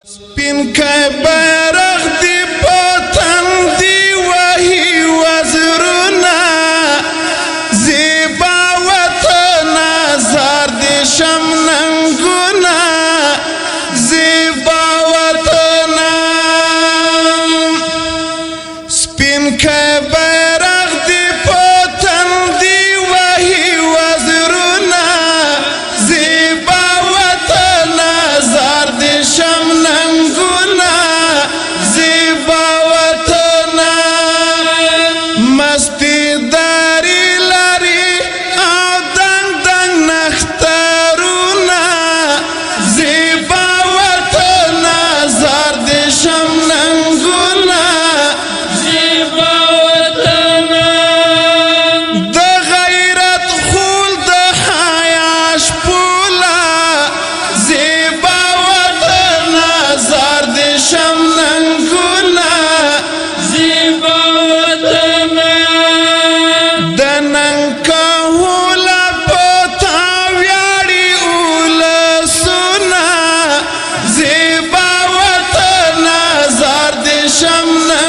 سپین که بیرغ دی پتن دی وحی وزرنا زیبا وطن زار دی شمننگونا زیبا وطن سپین که بیرغ دی پتن دی وحی وزرنا زیبا وطن زار دی شمننگونا زیبا وطن مستی داری لاری او دنگ دنگ نخترونا زیبا وطن زار دی شمننگونا زیبا وطن د غیرت خول د حیاش پولا زیبا وطن زار دی شمننگونا زیبا وطن د نن کهولا پتا ویاړي اولسونا زیبا وطن زار دی شمننگونا